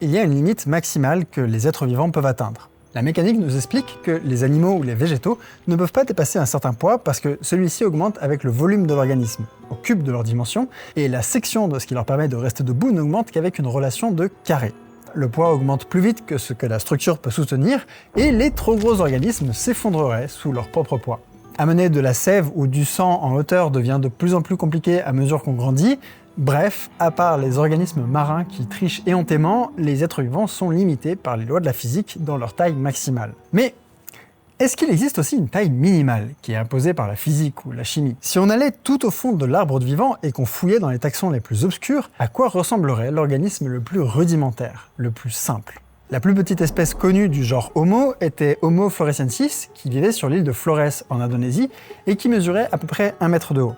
Il y a une limite maximale que les êtres vivants peuvent atteindre. La mécanique nous explique que les animaux ou les végétaux ne peuvent pas dépasser un certain poids parce que celui-ci augmente avec le volume de l'organisme, au cube de leur dimension, et la section de ce qui leur permet de rester debout n'augmente qu'avec une relation de carré. Le poids augmente plus vite que ce que la structure peut soutenir, et les trop gros organismes s'effondreraient sous leur propre poids. Amener de la sève ou du sang en hauteur devient de plus en plus compliqué à mesure qu'on grandit. Bref, à part les organismes marins qui trichent éhontément, les êtres vivants sont limités par les lois de la physique dans leur taille maximale. Mais est-ce qu'il existe aussi une taille minimale qui est imposée par la physique ou la chimie? Si on allait tout au fond de l'arbre de vivant et qu'on fouillait dans les taxons les plus obscurs, à quoi ressemblerait l'organisme le plus rudimentaire, le plus simple? La plus petite espèce connue du genre Homo était Homo floresiensis, qui vivait sur l'île de Flores en Indonésie et qui mesurait à peu près 1 mètre de haut.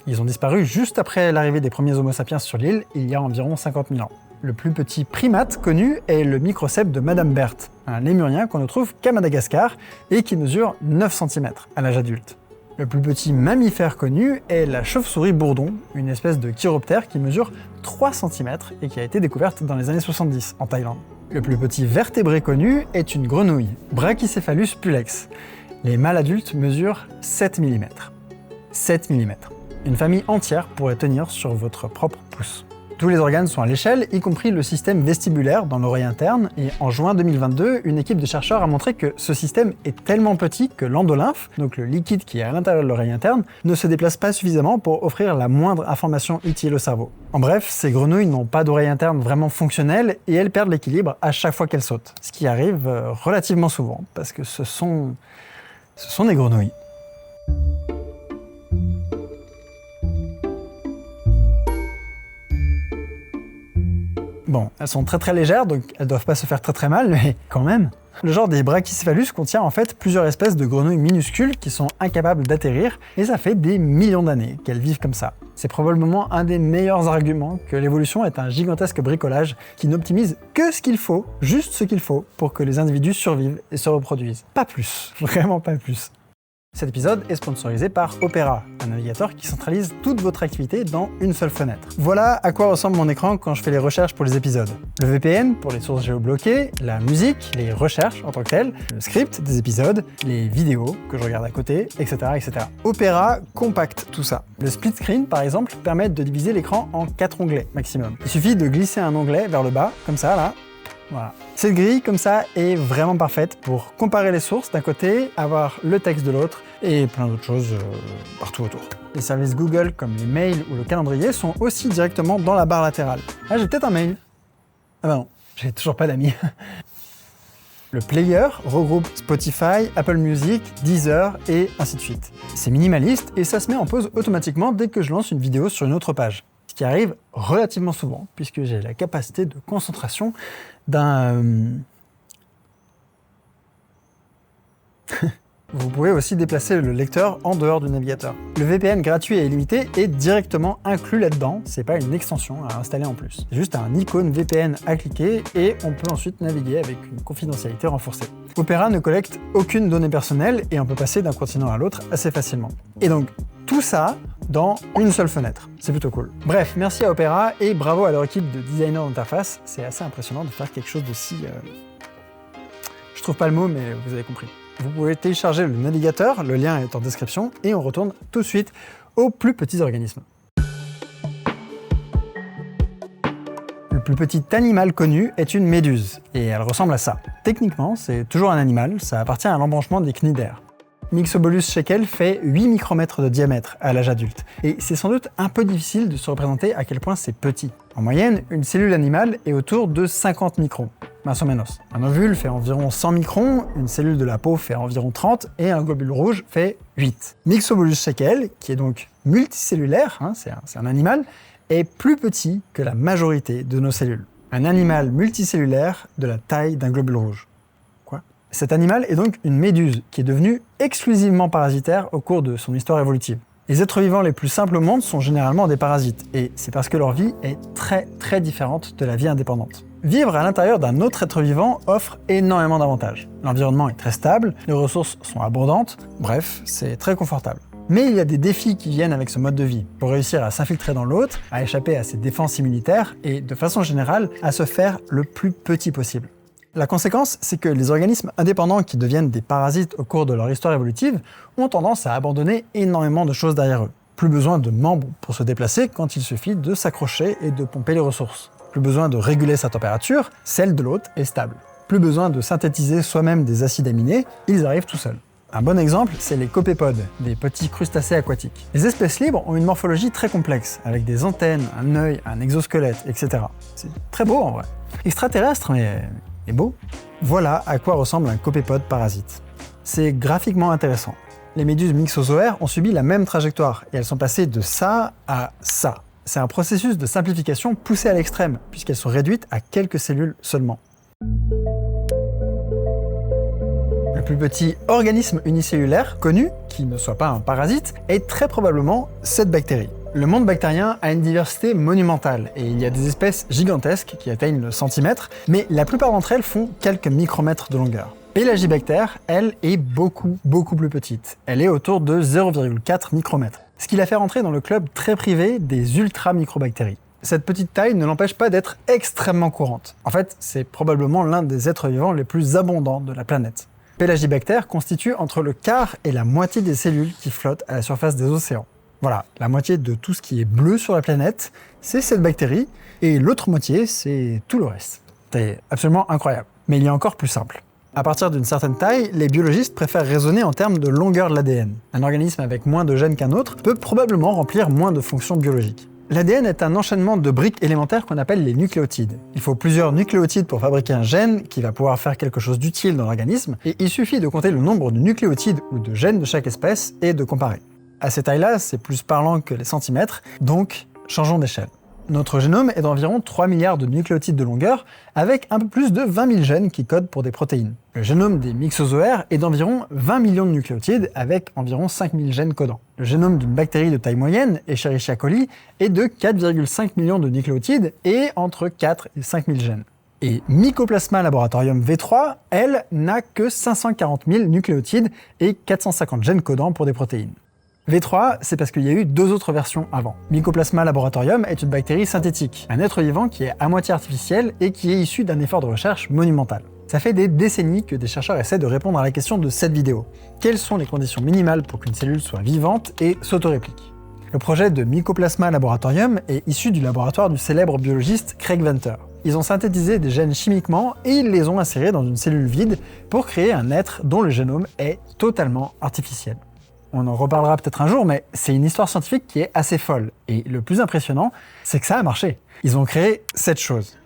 Ils ont disparu juste après l'arrivée des premiers Homo sapiens sur l'île, il y a environ 50 000 ans. Le plus petit primate connu est le microcèpe de Madame Berthe, un lémurien qu'on ne trouve qu'à Madagascar et qui mesure 9 cm à l'âge adulte. Le plus petit mammifère connu est la chauve-souris bourdon, une espèce de chiroptère qui mesure 3 cm et qui a été découverte dans les années 70 en Thaïlande. Le plus petit vertébré connu est une grenouille, Brachycephalus pulex. Les mâles adultes mesurent 7 mm. 7 mm. Une famille entière pourrait tenir sur votre propre pouce. Tous les organes sont à l'échelle, y compris le système vestibulaire dans l'oreille interne, et en juin 2022, une équipe de chercheurs a montré que ce système est tellement petit que l'endolymphe, donc le liquide qui est à l'intérieur de l'oreille interne, ne se déplace pas suffisamment pour offrir la moindre information utile au cerveau. En bref, ces grenouilles n'ont pas d'oreille interne vraiment fonctionnelle et elles perdent l'équilibre à chaque fois qu'elles sautent, ce qui arrive relativement souvent, parce que ce sont des grenouilles. Bon, elles sont très légères, donc elles doivent pas se faire très mal, mais quand même. Le genre des Brachycephalus contient en fait plusieurs espèces de grenouilles minuscules qui sont incapables d'atterrir, et ça fait des millions d'années qu'elles vivent comme ça. C'est probablement un des meilleurs arguments que l'évolution est un gigantesque bricolage qui n'optimise que ce qu'il faut, juste ce qu'il faut, pour que les individus survivent et se reproduisent. Pas plus, vraiment pas plus. Cet épisode est sponsorisé par Opera, un navigateur qui centralise toute votre activité dans une seule fenêtre. Voilà à quoi ressemble mon écran quand je fais les recherches pour les épisodes. Le VPN pour les sources géobloquées, la musique, les recherches en tant que telles, le script des épisodes, les vidéos que je regarde à côté, etc. etc. Opera compacte tout ça. Le split screen, par exemple, permet de diviser l'écran en 4 onglets maximum. Il suffit de glisser un onglet vers le bas, comme ça, là. Voilà. Cette grille, comme ça, est vraiment parfaite pour comparer les sources d'un côté, avoir le texte de l'autre, et plein d'autres choses partout autour. Les services Google, comme les mails ou le calendrier, sont aussi directement dans la barre latérale. Ah, j'ai peut-être un mail. Ah bah non, j'ai toujours pas d'amis. Le player regroupe Spotify, Apple Music, Deezer et ainsi de suite. C'est minimaliste et ça se met en pause automatiquement dès que je lance une vidéo sur une autre page. Ce qui arrive relativement souvent, puisque j'ai la capacité de concentration d'un... Vous pouvez aussi déplacer le lecteur en dehors du navigateur. Le VPN gratuit et illimité est directement inclus là-dedans, c'est pas une extension à installer en plus. C'est juste un icône VPN à cliquer et on peut ensuite naviguer avec une confidentialité renforcée. Opera ne collecte aucune donnée personnelle et on peut passer d'un continent à l'autre assez facilement. Et donc, tout ça dans une seule fenêtre. C'est plutôt cool. Bref, merci à Opera et bravo à leur équipe de designers d'interface. C'est assez impressionnant de faire quelque chose de si... Je trouve pas le mot, mais vous avez compris. Vous pouvez télécharger le navigateur, le lien est en description, et on retourne tout de suite aux plus petits organismes. Le plus petit animal connu est une méduse, et elle ressemble à ça. Techniquement, c'est toujours un animal, ça appartient à l'embranchement des cnidaires. Myxobolus shekel fait 8 micromètres de diamètre à l'âge adulte, et c'est sans doute un peu difficile de se représenter à quel point c'est petit. En moyenne, une cellule animale est autour de 50 microns, más o menos. Un ovule fait environ 100 microns, une cellule de la peau fait environ 30, et un globule rouge fait 8. Myxobolus shekel, qui est donc multicellulaire, c'est un animal, est plus petit que la majorité de nos cellules. Un animal multicellulaire de la taille d'un globule rouge. Cet animal est donc une méduse qui est devenue exclusivement parasitaire au cours de son histoire évolutive. Les êtres vivants les plus simples au monde sont généralement des parasites, et c'est parce que leur vie est très différente de la vie indépendante. Vivre à l'intérieur d'un autre être vivant offre énormément d'avantages. L'environnement est très stable, les ressources sont abondantes, bref, c'est très confortable. Mais il y a des défis qui viennent avec ce mode de vie, pour réussir à s'infiltrer dans l'hôte, à échapper à ses défenses immunitaires et, de façon générale, à se faire le plus petit possible. La conséquence, c'est que les organismes indépendants qui deviennent des parasites au cours de leur histoire évolutive ont tendance à abandonner énormément de choses derrière eux. Plus besoin de membres pour se déplacer quand il suffit de s'accrocher et de pomper les ressources. Plus besoin de réguler sa température, celle de l'hôte est stable. Plus besoin de synthétiser soi-même des acides aminés, ils arrivent tout seuls. Un bon exemple, c'est les copépodes, des petits crustacés aquatiques. Les espèces libres ont une morphologie très complexe, avec des antennes, un œil, un exosquelette, etc. C'est très beau en vrai. Extraterrestre, mais beau. Voilà à quoi ressemble un copépode parasite. C'est graphiquement intéressant. Les méduses myxozoaires ont subi la même trajectoire, et elles sont passées de ça à ça. C'est un processus de simplification poussé à l'extrême, puisqu'elles sont réduites à quelques cellules seulement. Le plus petit organisme unicellulaire connu, qui ne soit pas un parasite, est très probablement cette bactérie. Le monde bactérien a une diversité monumentale, et il y a des espèces gigantesques qui atteignent le centimètre, mais la plupart d'entre elles font quelques micromètres de longueur. Pelagibacter, elle, est beaucoup plus petite. Elle est autour de 0,4 micromètres, ce qui la fait rentrer dans le club très privé des ultra-microbactéries. Cette petite taille ne l'empêche pas d'être extrêmement courante. En fait, c'est probablement l'un des êtres vivants les plus abondants de la planète. Pelagibacter constitue entre le quart et la moitié des cellules qui flottent à la surface des océans. Voilà, la moitié de tout ce qui est bleu sur la planète, c'est cette bactérie, et l'autre moitié, c'est tout le reste. C'est absolument incroyable. Mais il y a encore plus simple. À partir d'une certaine taille, les biologistes préfèrent raisonner en termes de longueur de l'ADN. Un organisme avec moins de gènes qu'un autre peut probablement remplir moins de fonctions biologiques. L'ADN est un enchaînement de briques élémentaires qu'on appelle les nucléotides. Il faut plusieurs nucléotides pour fabriquer un gène qui va pouvoir faire quelque chose d'utile dans l'organisme, et il suffit de compter le nombre de nucléotides ou de gènes de chaque espèce et de comparer. À ces tailles-là, c'est plus parlant que les centimètres, donc changeons d'échelle. Notre génome est d'environ 3 milliards de nucléotides de longueur, avec un peu plus de 20 000 gènes qui codent pour des protéines. Le génome des myxozoaires est d'environ 20 millions de nucléotides, avec environ 5 000 gènes codants. Le génome d'une bactérie de taille moyenne, Escherichia coli, est de 4,5 millions de nucléotides et entre 4 et 5 000 gènes. Et Mycoplasma laboratorium V3, elle, n'a que 540 000 nucléotides et 450 gènes codants pour des protéines. V3, c'est parce qu'il y a eu deux autres versions avant. Mycoplasma laboratorium est une bactérie synthétique, un être vivant qui est à moitié artificiel et qui est issu d'un effort de recherche monumental. Ça fait des décennies que des chercheurs essaient de répondre à la question de cette vidéo. Quelles sont les conditions minimales pour qu'une cellule soit vivante et s'autoréplique? Le projet de Mycoplasma laboratorium est issu du laboratoire du célèbre biologiste Craig Venter. Ils ont synthétisé des gènes chimiquement et ils les ont insérés dans une cellule vide pour créer un être dont le génome est totalement artificiel. On en reparlera peut-être un jour, mais c'est une histoire scientifique qui est assez folle. Et le plus impressionnant, c'est que ça a marché. Ils ont créé cette chose.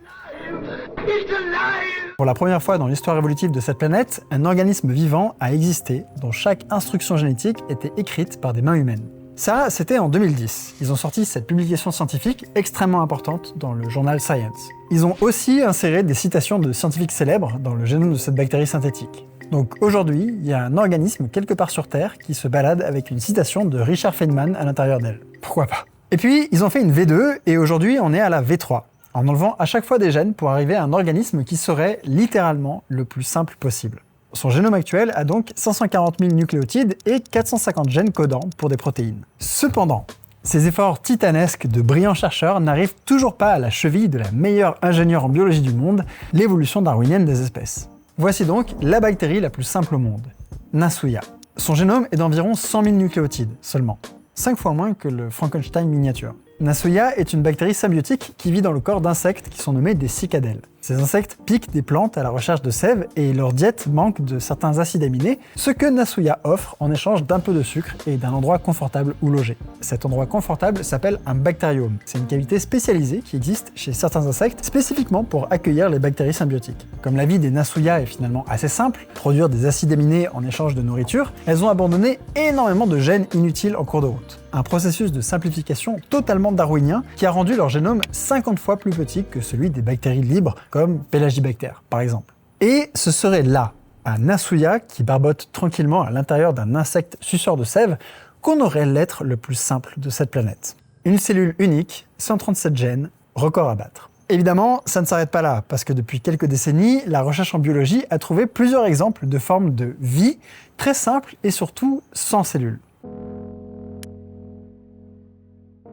Pour la première fois dans l'histoire évolutive de cette planète, un organisme vivant a existé dont chaque instruction génétique était écrite par des mains humaines. Ça, c'était en 2010. Ils ont sorti cette publication scientifique extrêmement importante dans le journal Science. Ils ont aussi inséré des citations de scientifiques célèbres dans le génome de cette bactérie synthétique. Donc aujourd'hui, il y a un organisme quelque part sur Terre qui se balade avec une citation de Richard Feynman à l'intérieur d'elle. Pourquoi pas? Et puis, ils ont fait une V2 et aujourd'hui, on est à la V3, en enlevant à chaque fois des gènes pour arriver à un organisme qui serait littéralement le plus simple possible. Son génome actuel a donc 540 000 nucléotides et 450 gènes codants pour des protéines. Cependant, ces efforts titanesques de brillants chercheurs n'arrivent toujours pas à la cheville de la meilleure ingénieure en biologie du monde, l'évolution darwinienne des espèces. Voici donc la bactérie la plus simple au monde, Nassouya. Son génome est d'environ 100 000 nucléotides seulement, 5 fois moins que le Frankenstein miniature. Nassouya est une bactérie symbiotique qui vit dans le corps d'insectes qui sont nommés des cicadelles. Ces insectes piquent des plantes à la recherche de sève et leur diète manque de certains acides aminés, ce que Nassouya offre en échange d'un peu de sucre et d'un endroit confortable où loger. Cet endroit confortable s'appelle un bactériome. C'est une cavité spécialisée qui existe chez certains insectes spécifiquement pour accueillir les bactéries symbiotiques. Comme la vie des Nassouya est finalement assez simple, produire des acides aminés en échange de nourriture, elles ont abandonné énormément de gènes inutiles en cours de route. Un processus de simplification totalement darwinien qui a rendu leur génome 50 fois plus petit que celui des bactéries libres comme Pelagibacter par exemple. Et ce serait là, à Nassouya qui barbote tranquillement à l'intérieur d'un insecte suceur de sève, qu'on aurait l'être le plus simple de cette planète. Une cellule unique, 137 gènes, record à battre. Évidemment, ça ne s'arrête pas là, parce que depuis quelques décennies, la recherche en biologie a trouvé plusieurs exemples de formes de vie très simples et surtout sans cellules.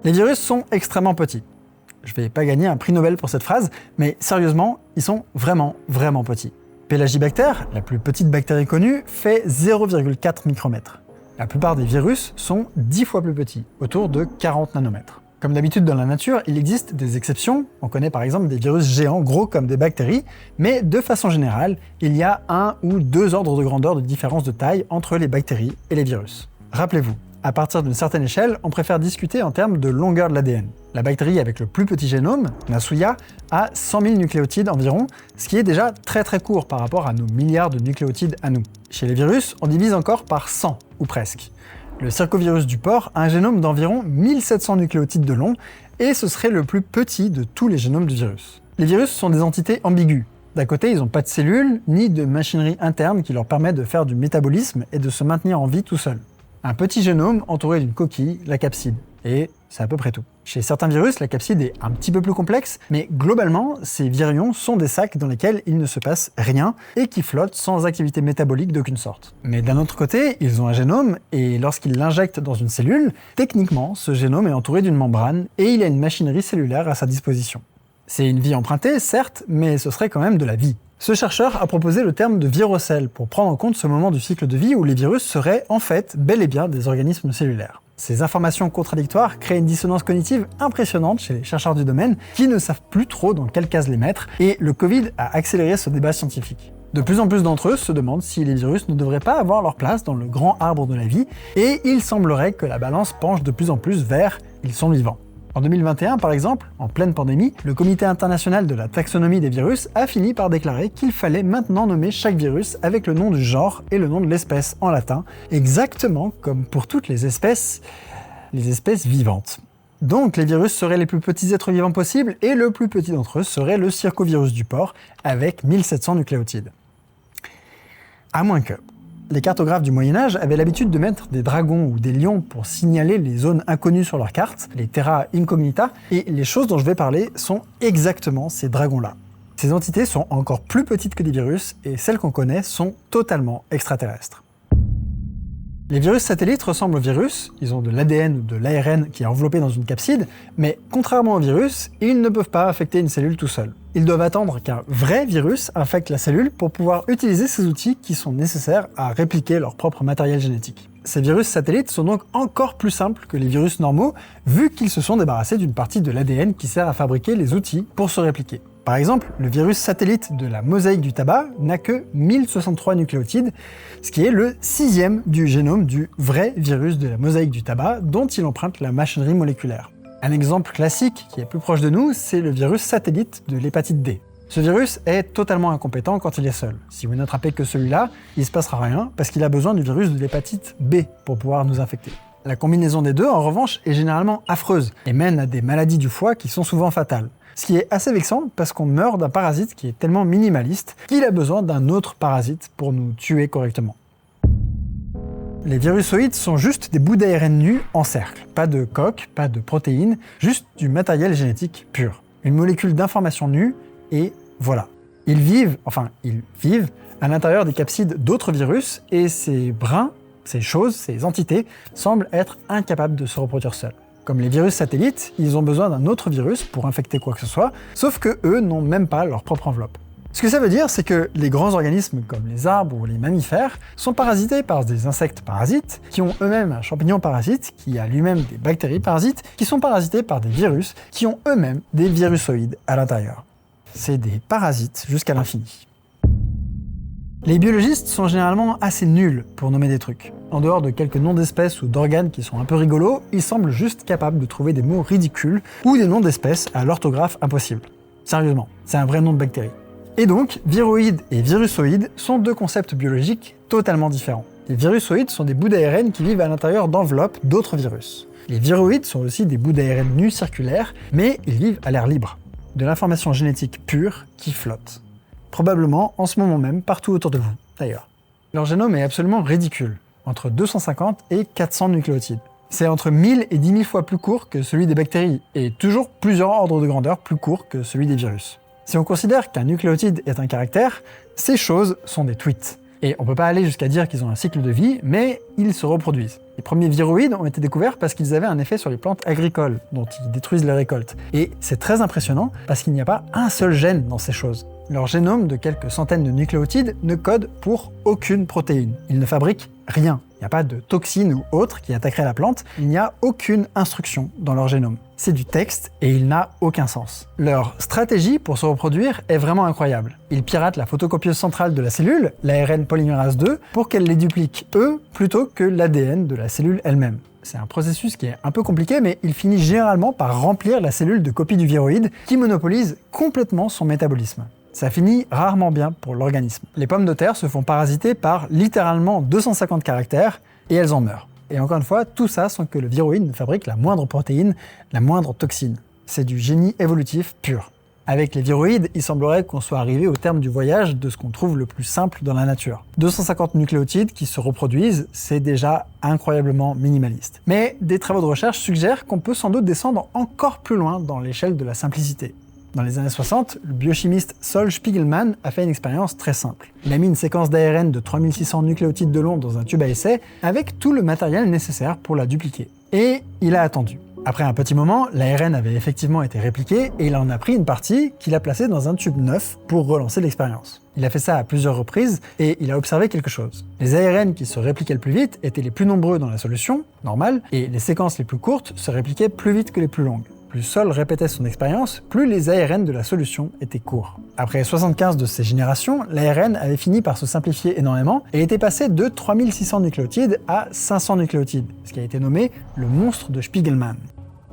Les virus sont extrêmement petits. Je vais pas gagner un prix Nobel pour cette phrase, mais sérieusement, ils sont vraiment petits. Pelagibacter, la plus petite bactérie connue, fait 0,4 micromètres. La plupart des virus sont 10 fois plus petits, autour de 40 nanomètres. Comme d'habitude dans la nature, il existe des exceptions. On connaît par exemple des virus géants gros comme des bactéries, mais de façon générale, il y a 1 ou 2 ordres de grandeur de différence de taille entre les bactéries et les virus. Rappelez-vous, à partir d'une certaine échelle, on préfère discuter en termes de longueur de l'ADN. La bactérie avec le plus petit génome, Nasuya, a 100 000 nucléotides environ, ce qui est déjà très court par rapport à nos milliards de nucléotides à nous. Chez les virus, on divise encore par 100, ou presque. Le circovirus du porc a un génome d'environ 1700 nucléotides de long, et ce serait le plus petit de tous les génomes du virus. Les virus sont des entités ambiguës. D'un côté, ils n'ont pas de cellules, ni de machinerie interne qui leur permet de faire du métabolisme et de se maintenir en vie tout seuls. Un petit génome entouré d'une coquille, la capside. Et c'est à peu près tout. Chez certains virus, la capside est un petit peu plus complexe, mais globalement, ces virions sont des sacs dans lesquels il ne se passe rien et qui flottent sans activité métabolique d'aucune sorte. Mais d'un autre côté, ils ont un génome, et lorsqu'ils l'injectent dans une cellule, techniquement, ce génome est entouré d'une membrane et il a une machinerie cellulaire à sa disposition. C'est une vie empruntée, certes, mais ce serait quand même de la vie. Ce chercheur a proposé le terme de virocèle pour prendre en compte ce moment du cycle de vie où les virus seraient en fait bel et bien des organismes cellulaires. Ces informations contradictoires créent une dissonance cognitive impressionnante chez les chercheurs du domaine qui ne savent plus trop dans quelle case les mettre, et le Covid a accéléré ce débat scientifique. De plus en plus d'entre eux se demandent si les virus ne devraient pas avoir leur place dans le grand arbre de la vie, et il semblerait que la balance penche de plus en plus vers « ils sont vivants ». En 2021, par exemple, en pleine pandémie, le Comité international de la taxonomie des virus a fini par déclarer qu'il fallait maintenant nommer chaque virus avec le nom du genre et le nom de l'espèce en latin, exactement comme pour toutes les espèces vivantes. Donc les virus seraient les plus petits êtres vivants possibles, et le plus petit d'entre eux serait le circovirus du porc, avec 1700 nucléotides. À moins que... Les cartographes du Moyen-Âge avaient l'habitude de mettre des dragons ou des lions pour signaler les zones inconnues sur leur carte, les terra incognita, et les choses dont je vais parler sont exactement ces dragons-là. Ces entités sont encore plus petites que des virus, et celles qu'on connaît sont totalement extraterrestres. Les virus satellites ressemblent aux virus, ils ont de l'ADN ou de l'ARN qui est enveloppé dans une capside, mais contrairement aux virus, ils ne peuvent pas affecter une cellule tout seuls. Ils doivent attendre qu'un vrai virus infecte la cellule pour pouvoir utiliser ces outils qui sont nécessaires à répliquer leur propre matériel génétique. Ces virus satellites sont donc encore plus simples que les virus normaux, vu qu'ils se sont débarrassés d'une partie de l'ADN qui sert à fabriquer les outils pour se répliquer. Par exemple, le virus satellite de la mosaïque du tabac n'a que 1063 nucléotides, ce qui est le 6e du génome du vrai virus de la mosaïque du tabac dont il emprunte la machinerie moléculaire. Un exemple classique qui est plus proche de nous, c'est le virus satellite de l'hépatite D. Ce virus est totalement incompétent quand il est seul. Si vous n'attrapez que celui-là, il se passera rien parce qu'il a besoin du virus de l'hépatite B pour pouvoir nous infecter. La combinaison des deux, en revanche, est généralement affreuse et mène à des maladies du foie qui sont souvent fatales. Ce qui est assez vexant parce qu'on meurt d'un parasite qui est tellement minimaliste qu'il a besoin d'un autre parasite pour nous tuer correctement. Les virusoïdes sont juste des bouts d'ARN nus en cercle. Pas de coque, pas de protéines, juste du matériel génétique pur. Une molécule d'information nue, et voilà. Ils vivent à l'intérieur des capsides d'autres virus, et ces brins, ces choses, ces entités, semblent être incapables de se reproduire seuls. Comme les virus satellites, ils ont besoin d'un autre virus pour infecter quoi que ce soit, sauf que eux n'ont même pas leur propre enveloppe. Ce que ça veut dire, c'est que les grands organismes comme les arbres ou les mammifères sont parasités par des insectes parasites, qui ont eux-mêmes un champignon parasite, qui a lui-même des bactéries parasites, qui sont parasités par des virus, qui ont eux-mêmes des virusoïdes à l'intérieur. C'est des parasites jusqu'à l'infini. Les biologistes sont généralement assez nuls pour nommer des trucs. En dehors de quelques noms d'espèces ou d'organes qui sont un peu rigolos, ils semblent juste capables de trouver des mots ridicules ou des noms d'espèces à l'orthographe impossible. Sérieusement, c'est un vrai nom de bactérie. Et donc, viroïdes et virusoïdes sont deux concepts biologiques totalement différents. Les virusoïdes sont des bouts d'ARN qui vivent à l'intérieur d'enveloppes d'autres virus. Les viroïdes sont aussi des bouts d'ARN nus circulaires, mais ils vivent à l'air libre. De l'information génétique pure qui flotte. Probablement en ce moment même partout autour de vous, d'ailleurs. Leur génome est absolument ridicule, entre 250 et 400 nucléotides. C'est entre 1000 et 10 000 fois plus court que celui des bactéries, et toujours plusieurs ordres de grandeur plus court que celui des virus. Si on considère qu'un nucléotide est un caractère, ces choses sont des tweets. Et on peut pas aller jusqu'à dire qu'ils ont un cycle de vie, mais ils se reproduisent. Les premiers viroïdes ont été découverts parce qu'ils avaient un effet sur les plantes agricoles, dont ils détruisent les récoltes. Et c'est très impressionnant parce qu'il n'y a pas un seul gène dans ces choses. Leur génome de quelques centaines de nucléotides ne code pour aucune protéine. Ils ne fabriquent rien. Il n'y a pas de toxines ou autres qui attaqueraient la plante. Il n'y a aucune instruction dans leur génome. C'est du texte et il n'a aucun sens. Leur stratégie pour se reproduire est vraiment incroyable. Ils piratent la photocopieuse centrale de la cellule, l'ARN polymérase 2, pour qu'elle les duplique eux plutôt que l'ADN de la cellule elle-même. C'est un processus qui est un peu compliqué, mais il finit généralement par remplir la cellule de copie du viroïde qui monopolise complètement son métabolisme. Ça finit rarement bien pour l'organisme. Les pommes de terre se font parasiter par littéralement 250 caractères et elles en meurent. Et encore une fois, tout ça sans que le viroïde ne fabrique la moindre protéine, la moindre toxine. C'est du génie évolutif pur. Avec les viroïdes, il semblerait qu'on soit arrivé au terme du voyage de ce qu'on trouve le plus simple dans la nature. 250 nucléotides qui se reproduisent, c'est déjà incroyablement minimaliste. Mais des travaux de recherche suggèrent qu'on peut sans doute descendre encore plus loin dans l'échelle de la simplicité. Dans les années 60, le biochimiste Sol Spiegelman a fait une expérience très simple. Il a mis une séquence d'ARN de 3600 nucléotides de long dans un tube à essai avec tout le matériel nécessaire pour la dupliquer. Et il a attendu. Après un petit moment, l'ARN avait effectivement été répliqué et il en a pris une partie qu'il a placée dans un tube neuf pour relancer l'expérience. Il a fait ça à plusieurs reprises et il a observé quelque chose. Les ARN qui se répliquaient le plus vite étaient les plus nombreux dans la solution, normale, et les séquences les plus courtes se répliquaient plus vite que les plus longues. Plus Sol répétait son expérience, plus les ARN de la solution étaient courts. Après 75 de ces générations, l'ARN avait fini par se simplifier énormément et était passé de 3600 nucléotides à 500 nucléotides, ce qui a été nommé le monstre de Spiegelman.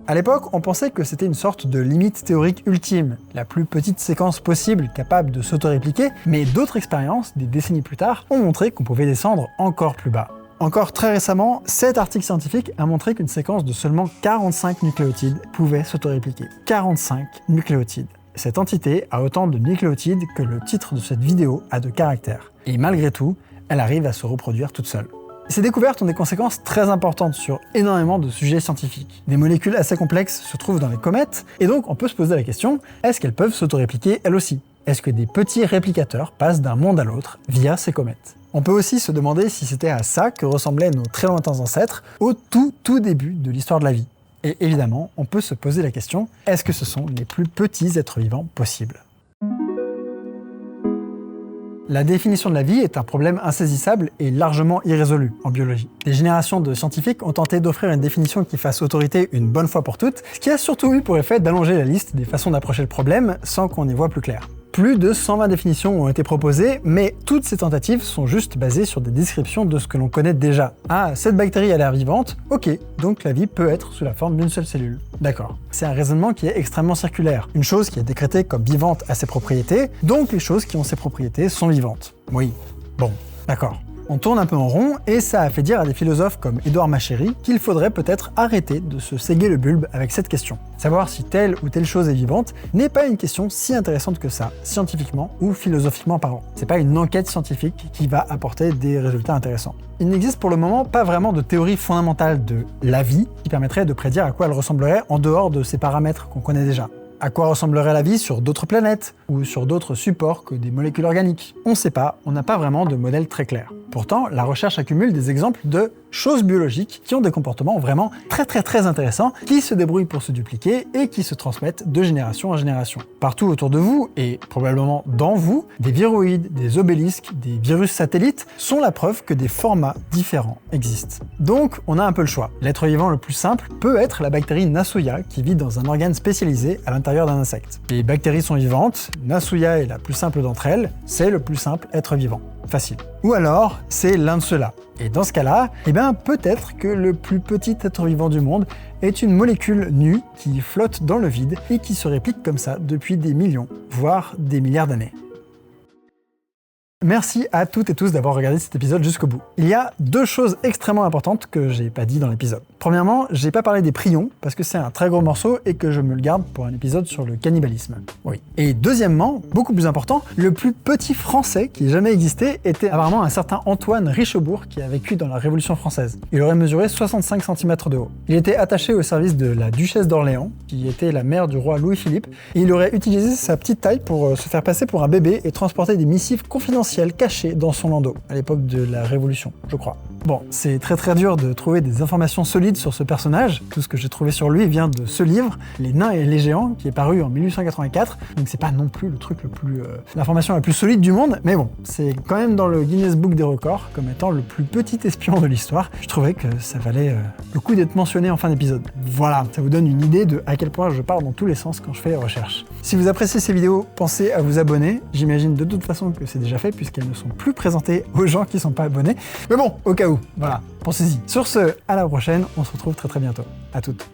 À l'époque, on pensait que c'était une sorte de limite théorique ultime, la plus petite séquence possible capable de s'autorépliquer, mais d'autres expériences, des décennies plus tard, ont montré qu'on pouvait descendre encore plus bas. Encore très récemment, cet article scientifique a montré qu'une séquence de seulement 45 nucléotides pouvait s'autorépliquer. 45 nucléotides. Cette entité a autant de nucléotides que le titre de cette vidéo a de caractères. Et malgré tout, elle arrive à se reproduire toute seule. Ces découvertes ont des conséquences très importantes sur énormément de sujets scientifiques. Des molécules assez complexes se trouvent dans les comètes, et donc on peut se poser la question, est-ce qu'elles peuvent s'autorépliquer elles aussi? Est-ce que des petits réplicateurs passent d'un monde à l'autre via ces comètes? On peut aussi se demander si c'était à ça que ressemblaient nos très lointains ancêtres au tout début de l'histoire de la vie. Et évidemment, on peut se poser la question, est-ce que ce sont les plus petits êtres vivants possibles? La définition de la vie est un problème insaisissable et largement irrésolu en biologie. Des générations de scientifiques ont tenté d'offrir une définition qui fasse autorité une bonne fois pour toutes, ce qui a surtout eu pour effet d'allonger la liste des façons d'approcher le problème sans qu'on y voit plus clair. Plus de 120 définitions ont été proposées, mais toutes ces tentatives sont juste basées sur des descriptions de ce que l'on connaît déjà. Ah, cette bactérie a l'air vivante, ok, donc la vie peut être sous la forme d'une seule cellule. D'accord. C'est un raisonnement qui est extrêmement circulaire. Une chose qui est décrétée comme vivante a ses propriétés, donc les choses qui ont ces propriétés sont vivantes. Oui, bon, d'accord. On tourne un peu en rond et ça a fait dire à des philosophes comme Édouard Macheri qu'il faudrait peut-être arrêter de se séguer le bulbe avec cette question. Savoir si telle ou telle chose est vivante n'est pas une question si intéressante que ça, scientifiquement ou philosophiquement parlant. C'est pas une enquête scientifique qui va apporter des résultats intéressants. Il n'existe pour le moment pas vraiment de théorie fondamentale de la vie qui permettrait de prédire à quoi elle ressemblerait en dehors de ces paramètres qu'on connaît déjà. À quoi ressemblerait la vie sur d'autres planètes ou sur d'autres supports que des molécules organiques? On sait pas, on n'a pas vraiment de modèle très clair. Pourtant, la recherche accumule des exemples de choses biologiques qui ont des comportements vraiment très intéressants, qui se débrouillent pour se dupliquer et qui se transmettent de génération en génération. Partout autour de vous, et probablement dans vous, des viroïdes, des obélisques, des virus satellites sont la preuve que des formats différents existent. Donc, on a un peu le choix. L'être vivant le plus simple peut être la bactérie Nasuya qui vit dans un organe spécialisé à l'intérieur d'un insecte. Les bactéries sont vivantes, Nasuya est la plus simple d'entre elles, c'est le plus simple être vivant. Facile. Ou alors, c'est l'un de ceux-là. Et dans ce cas-là, peut-être que le plus petit être vivant du monde est une molécule nue qui flotte dans le vide et qui se réplique comme ça depuis des millions, voire des milliards d'années. Merci à toutes et tous d'avoir regardé cet épisode jusqu'au bout. Il y a deux choses extrêmement importantes que j'ai pas dit dans l'épisode. Premièrement, j'ai pas parlé des prions parce que c'est un très gros morceau et que je me le garde pour un épisode sur le cannibalisme. Oui. Et deuxièmement, beaucoup plus important, le plus petit français qui ait jamais existé était apparemment un certain Antoine Richebourg qui a vécu dans la Révolution française. Il aurait mesuré 65 cm de haut. Il était attaché au service de la duchesse d'Orléans, qui était la mère du roi Louis-Philippe, et il aurait utilisé sa petite taille pour se faire passer pour un bébé et transporter des missives confidentielles cachées dans son landau, à l'époque de la Révolution, je crois. Bon, c'est très dur de trouver des informations solides sur ce personnage. Tout ce que j'ai trouvé sur lui vient de ce livre, Les Nains et les Géants, qui est paru en 1884. Donc c'est pas non plus le truc le plus... l'information la plus solide du monde, mais bon, c'est quand même dans le Guinness Book des records, comme étant le plus petit espion de l'histoire. Je trouvais que ça valait le coup d'être mentionné en fin d'épisode. Voilà, ça vous donne une idée de à quel point je pars dans tous les sens quand je fais les recherches. Si vous appréciez ces vidéos, pensez à vous abonner. J'imagine de toute façon que c'est déjà fait, puisqu'elles ne sont plus présentées aux gens qui sont pas abonnés. Mais bon, au cas où, voilà, pensez-y. Sur ce, à la prochaine, on se retrouve très bientôt. À toutes.